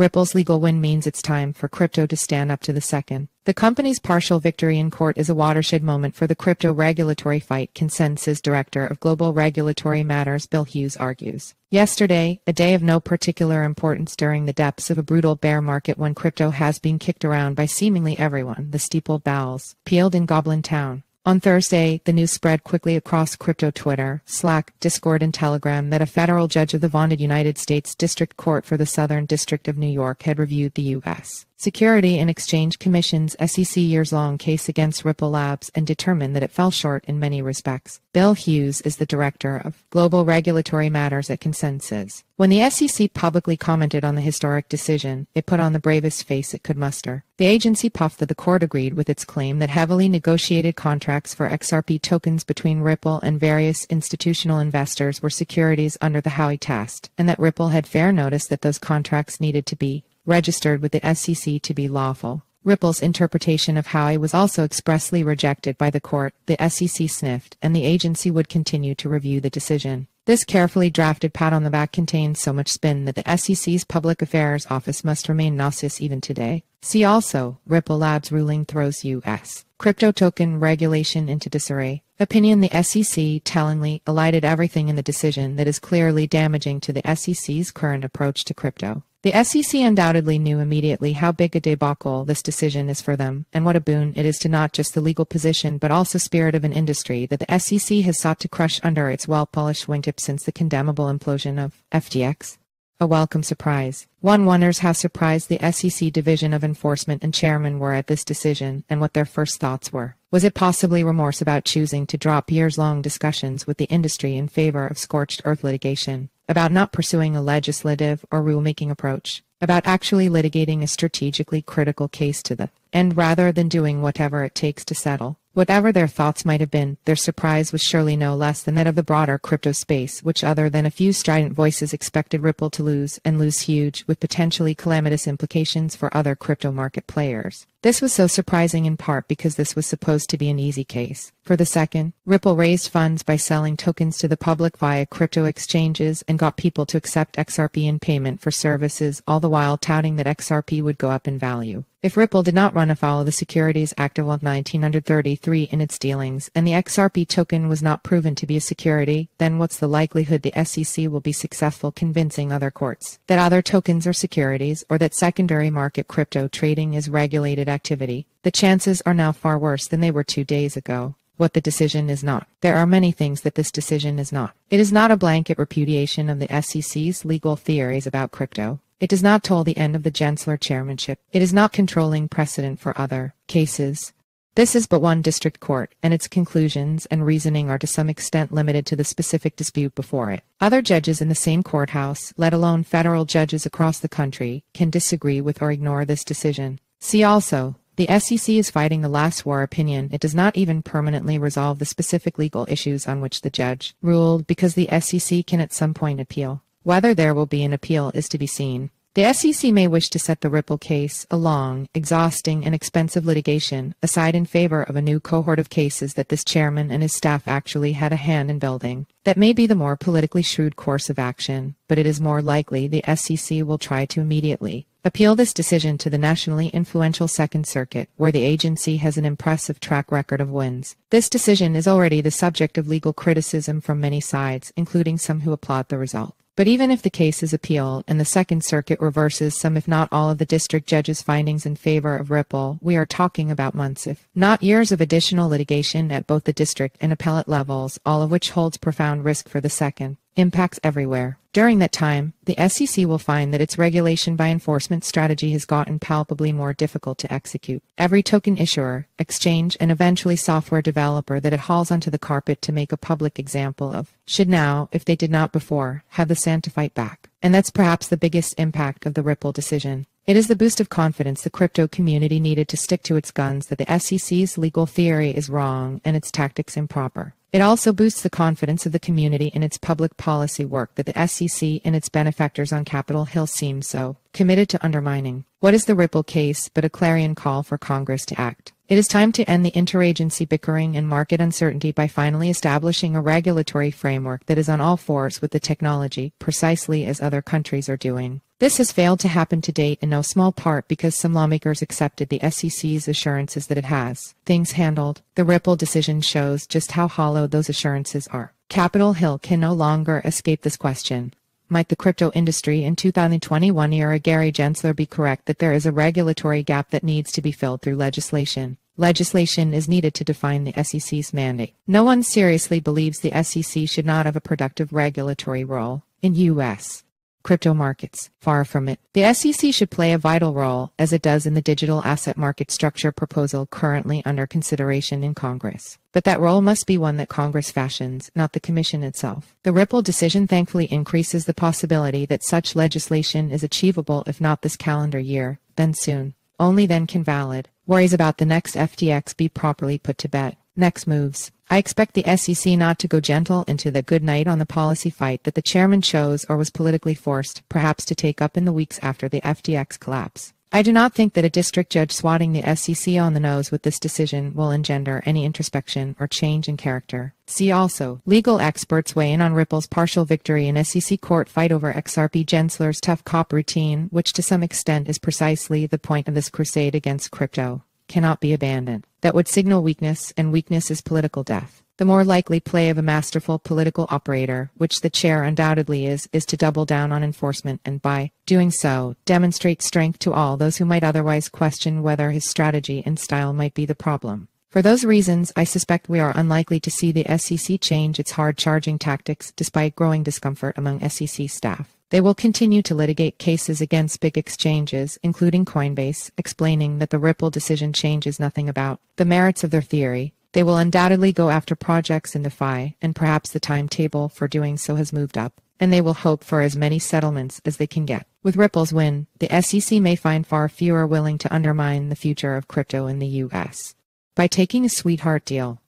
Ripple's legal win means it's time for crypto to stand up to the second. The company's partial victory in court is a watershed moment for the crypto regulatory fight, ConsenSys Director of Global Regulatory Matters Bill Hughes argues. Yesterday, a day of no particular importance during the depths of a brutal bear market when crypto has been kicked around by seemingly everyone, the steeple bowels peeled in Goblin Town. On Thursday, the news spread quickly across crypto Twitter, Slack, Discord, and Telegram that a federal judge of the vaunted United States District Court for the Southern District of New York had reviewed the U.S. Securities and Exchange Commission's SEC years-long case against Ripple Labs and determined that it fell short in many respects. Bill Hughes is the Director of Global Regulatory Matters at ConsenSys. When the SEC publicly commented on the historic decision, it put on the bravest face it could muster. The agency puffed that the court agreed with its claim that heavily negotiated contracts for XRP tokens between Ripple and various institutional investors were securities under the Howey test, and that Ripple had fair notice that those contracts needed to be registered with the SEC to be lawful. Ripple's interpretation of Howey was also expressly rejected by the court, the SEC sniffed, and the agency would continue to review the decision. This carefully drafted pat on the back contains so much spin that the SEC's Public Affairs Office must remain nauseous even today. See also, Ripple Labs ruling throws U.S. crypto token regulation into disarray. Opinion: the SEC tellingly elided everything in the decision that is clearly damaging to the SEC's current approach to crypto. The SEC undoubtedly knew immediately how big a debacle this decision is for them, and what a boon it is to not just the legal position but also spirit of an industry that the SEC has sought to crush under its well-polished wingtip since the condemnable implosion of FTX. A welcome surprise. One wonders how surprised the SEC Division of Enforcement and chairman were at this decision, and what their first thoughts were. Was it possibly remorse about choosing to drop years-long discussions with the industry in favor of scorched earth litigation? About not pursuing a legislative or rulemaking approach? About actually litigating a strategically critical case to the end rather than doing whatever it takes to settle? Whatever their thoughts might have been, their surprise was surely no less than that of the broader crypto space, which other than a few strident voices expected Ripple to lose, and lose huge, with potentially calamitous implications for other crypto market players. This was so surprising in part because this was supposed to be an easy case. For the second, Ripple raised funds by selling tokens to the public via crypto exchanges and got people to accept XRP in payment for services, all the while touting that XRP would go up in value. If Ripple did not run afoul of the Securities Act of 1933 in its dealings, and the XRP token was not proven to be a security, then what's the likelihood the SEC will be successful convincing other courts that other tokens are securities, or that secondary market crypto trading is regulated activity? The chances are now far worse than they were 2 days ago. What the decision is not. There are many things that this decision is not. It is not a blanket repudiation of the SEC's legal theories about crypto. It does not toll the end of the Gensler chairmanship. It is not controlling precedent for other cases. This is but one district court, and its conclusions and reasoning are to some extent limited to the specific dispute before it. Other judges in the same courthouse, let alone federal judges across the country, can disagree with or ignore this decision. See also, the SEC is fighting the last war opinion. It does not even permanently resolve the specific legal issues on which the judge ruled, because the SEC can at some point appeal. Whether there will be an appeal is to be seen. The SEC may wish to set the Ripple case, a long, exhausting, and expensive litigation, aside in favor of a new cohort of cases that this chairman and his staff actually had a hand in building. That may be the more politically shrewd course of action, but it is more likely the SEC will try to immediately appeal this decision to the nationally influential Second Circuit, where the agency has an impressive track record of wins. This decision is already the subject of legal criticism from many sides, including some who applaud the result. But even if the case is appealed and the Second Circuit reverses some if not all of the district judge's findings in favor of Ripple, we are talking about months if not years of additional litigation at both the district and appellate levels, all of which holds profound risk for the second. Impacts everywhere. During that time, the SEC will find that its regulation by enforcement strategy has gotten palpably more difficult to execute. Every token issuer, exchange, and eventually software developer that it hauls onto the carpet to make a public example of should now, if they did not before, have the sand to fight back. And that's perhaps the biggest impact of the Ripple decision. It is the boost of confidence the crypto community needed to stick to its guns that the SEC's legal theory is wrong and its tactics improper. It also boosts the confidence of the community in its public policy work that the SEC and its benefactors on Capitol Hill seem so committed to undermining. What is the Ripple case but a clarion call for Congress to act? It is time to end the interagency bickering and market uncertainty by finally establishing a regulatory framework that is on all fours with the technology, precisely as other countries are doing. This has failed to happen to date in no small part because some lawmakers accepted the SEC's assurances that it has things handled. The Ripple decision shows just how hollow those assurances are. Capitol Hill can no longer escape this question. Might the crypto industry in 2021 era Gary Gensler be correct that there is a regulatory gap that needs to be filled through legislation? Legislation is needed to define the SEC's mandate. No one seriously believes the SEC should not have a productive regulatory role in U.S. crypto markets. Far from it. The SEC should play a vital role, as it does in the digital asset market structure proposal currently under consideration in Congress. But that role must be one that Congress fashions, not the Commission itself. The Ripple decision thankfully increases the possibility that such legislation is achievable if not this calendar year, then soon. Only then can valid worries about the next FTX be properly put to bed. Next moves. I expect the SEC not to go gentle into the good night on the policy fight that the chairman chose or was politically forced, perhaps to take up in the weeks after the FTX collapse. I do not think that a district judge swatting the SEC on the nose with this decision will engender any introspection or change in character. See also, legal experts weigh in on Ripple's partial victory in SEC court fight over XRP Gensler's tough cop routine, which to some extent is precisely the point of this crusade against crypto, cannot be abandoned. That would signal weakness, and weakness is political death. The more likely play of a masterful political operator, which the chair undoubtedly is to double down on enforcement and by doing so, demonstrate strength to all those who might otherwise question whether his strategy and style might be the problem. For those reasons, I suspect we are unlikely to see the SEC change its hard-charging tactics despite growing discomfort among SEC staff. They will continue to litigate cases against big exchanges, including Coinbase, explaining that the Ripple decision changes nothing about the merits of their theory. They will undoubtedly go after projects in DeFi, and perhaps the timetable for doing so has moved up, and they will hope for as many settlements as they can get. With Ripple's win, the SEC may find far fewer willing to undermine the future of crypto in the U.S. by taking a sweetheart deal.